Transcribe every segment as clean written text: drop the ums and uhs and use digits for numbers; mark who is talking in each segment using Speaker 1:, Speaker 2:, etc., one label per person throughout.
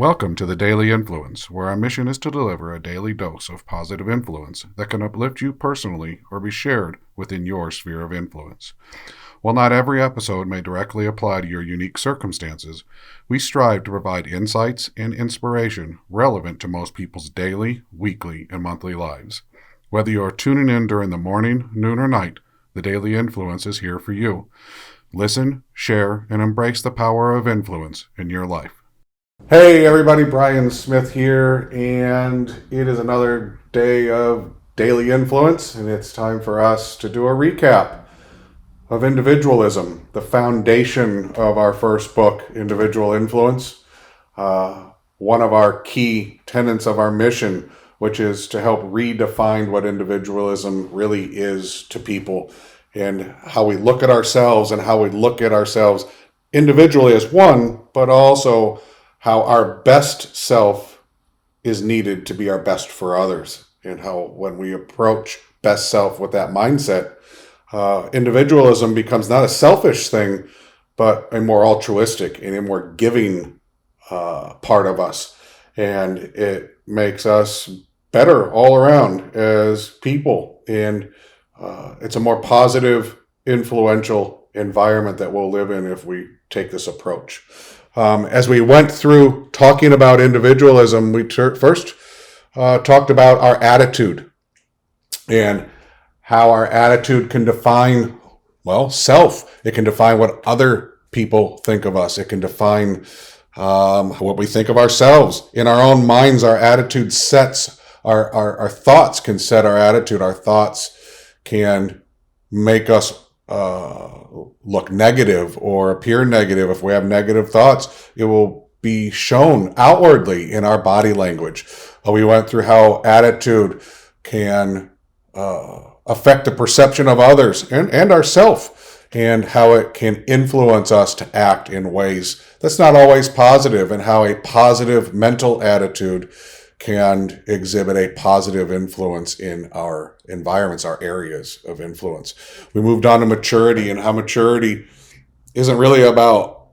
Speaker 1: Welcome to the Daily Influence, where our mission is to deliver a daily dose of positive influence that can uplift you personally or be shared within your sphere of influence. While not every episode may directly apply to your unique circumstances, we strive to provide insights and inspiration relevant to most people's daily, weekly, and monthly lives. Whether you are tuning in during the morning, noon, or night, the Daily Influence is here for you. Listen, share, and embrace the power of influence in your life. Hey everybody, Brian Smith here, and it is another day of Daily Influence, and it's time for us to do a recap of Individualism, the foundation of our first book, Individual Influence, one of our key tenets of our mission, which is to help redefine what individualism really is to people and how we look at ourselves and how we look at ourselves individually as one, but also how our best self is needed to be our best for others, and how when we approach best self with that mindset, individualism becomes not a selfish thing, but a more altruistic and a more giving part of us. And it makes us better all around as people. And it's a more positive, influential environment that we'll live in if we take this approach. As we went through talking about individualism, we first talked about our attitude and how our attitude can define, self. It can define what other people think of us. It can define what we think of ourselves. In our own minds, our attitude sets, our thoughts can set our attitude. Our thoughts can make us look negative or appear negative. If we have negative thoughts, it will be shown outwardly in our body language. We went through how attitude can affect the perception of others and ourself, and how it can influence us to act in ways that's not always positive, and how a positive mental attitude can exhibit a positive influence in our environments, our areas of influence. We moved on to maturity, and how maturity isn't really about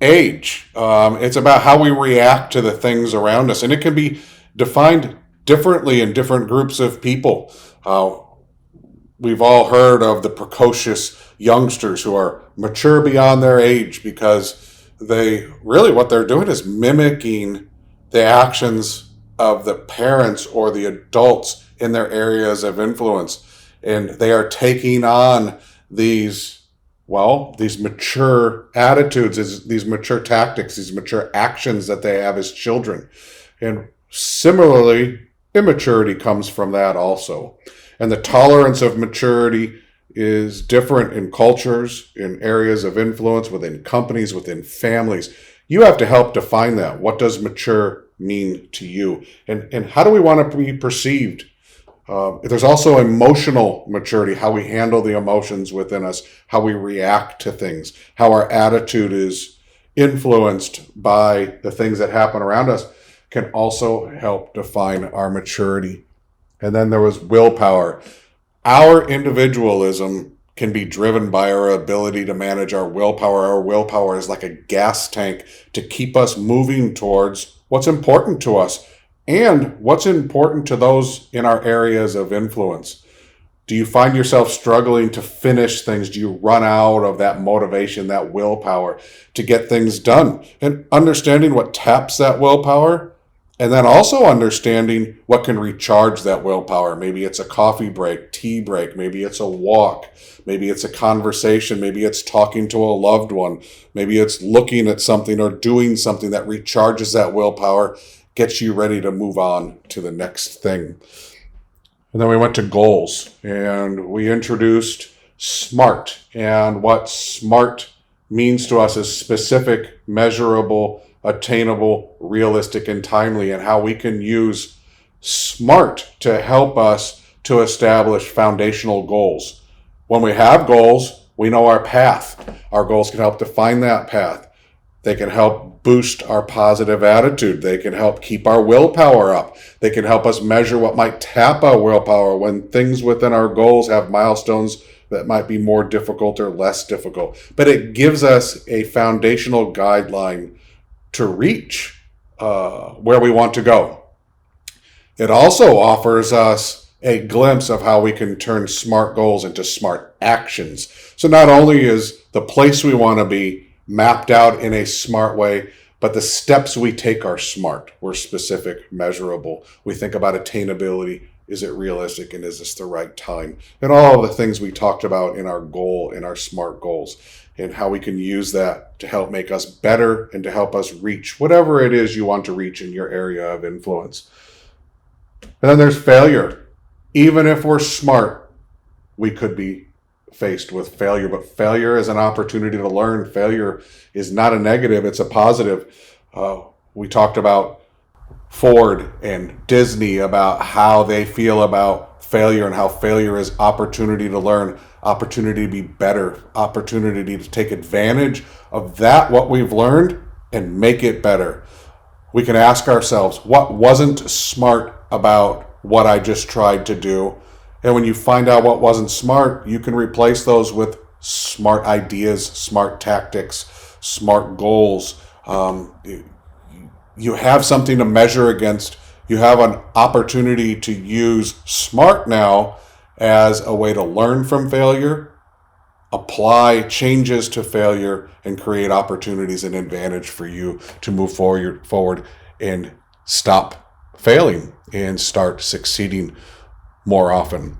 Speaker 1: age. It's about how we react to the things around us. And it can be defined differently in different groups of people. We've all heard of the precocious youngsters who are mature beyond their age because what they're doing is mimicking the actions of the parents or the adults in their areas of influence. And they are taking on these mature attitudes, these mature tactics, these mature actions that they have as children. And similarly, immaturity comes from that also. And the tolerance of maturity is different in cultures, in areas of influence, within companies, within families. You have to help define that. What does mature mean to you? And how do we want to be perceived? There's also emotional maturity, how we handle the emotions within us, how we react to things, how our attitude is influenced by the things that happen around us, can also help define our maturity. And then there was willpower. Our individualism can be driven by our ability to manage our willpower. Our willpower is like a gas tank to keep us moving towards what's important to us and what's important to those in our areas of influence. Do you find yourself struggling to finish things? Do you run out of that motivation, that willpower to get things done? And understanding what taps that willpower, and then also understanding what can recharge that willpower. Maybe it's a coffee break, tea break, maybe it's a walk, maybe it's a conversation, maybe it's talking to a loved one, maybe it's looking at something or doing something that recharges that willpower, gets you ready to move on to the next thing. And then we went to goals, and we introduced SMART, and what SMART means to us is specific, measurable, attainable, realistic, and timely, and how we can use SMART to help us to establish foundational goals. When we have goals, we know our path. Our goals can help define that path. They can help boost our positive attitude. They can help keep our willpower up. They can help us measure what might tap our willpower when things within our goals have milestones that might be more difficult or less difficult. But it gives us a foundational guideline to reach where we want to go. It also offers us a glimpse of how we can turn SMART goals into SMART actions. So not only is the place we want to be mapped out in a SMART way, but the steps we take are SMART. We're specific, measurable. We think about attainability. Is it realistic, and is this the right time? And all of the things we talked about in our goal, in our SMART goals, and how we can use that to help make us better and to help us reach whatever it is you want to reach in your area of influence. And then there's failure. Even if we're smart, we could be faced with failure, but failure is an opportunity to learn. Failure is not a negative, it's a positive. We talked about Ford and Disney, about how they feel about failure and how failure is opportunity to learn, opportunity to be better, opportunity to take advantage of that, what we've learned, and make it better. We can ask ourselves, what wasn't smart about what I just tried to do? And when you find out what wasn't smart, you can replace those with smart ideas, smart tactics, smart goals. You have something to measure against. You have an opportunity to use SMART now as a way to learn from failure, apply changes to failure, and create opportunities and advantage for you to move forward and stop failing and start succeeding more often.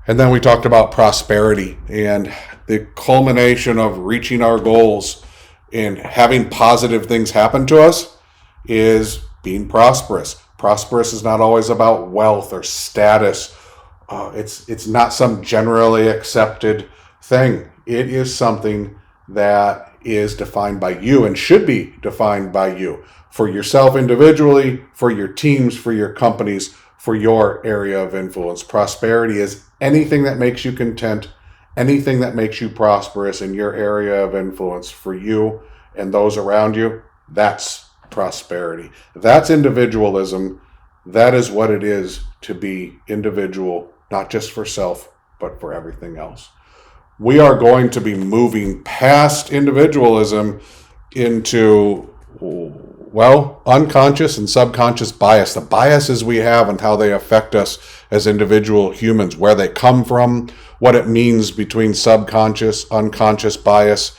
Speaker 1: And then we talked about prosperity and the culmination of reaching our goals and having positive things happen to us is being prosperous. Prosperous is not always about wealth or status. It's not some generally accepted thing. It is something that is defined by you and should be defined by you, for yourself individually, for your teams, for your companies, for your area of influence. Prosperity is anything that makes you content, anything that makes you prosperous in your area of influence for you and those around you. That's prosperity. That's individualism. That is what it is to be individual, not just for self, but for everything else. We are going to be moving past individualism into, unconscious and subconscious bias. The biases we have and how they affect us as individual humans, where they come from, what it means between subconscious, unconscious bias,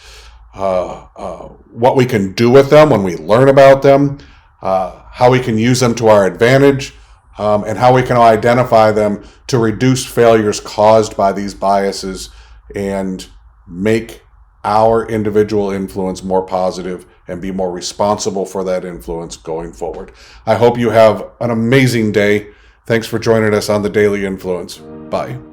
Speaker 1: what we can do with them when we learn about them, how we can use them to our advantage, and how we can identify them to reduce failures caused by these biases and make our individual influence more positive and be more responsible for that influence going forward. I hope you have an amazing day. Thanks for joining us on the Daily Influence. Bye.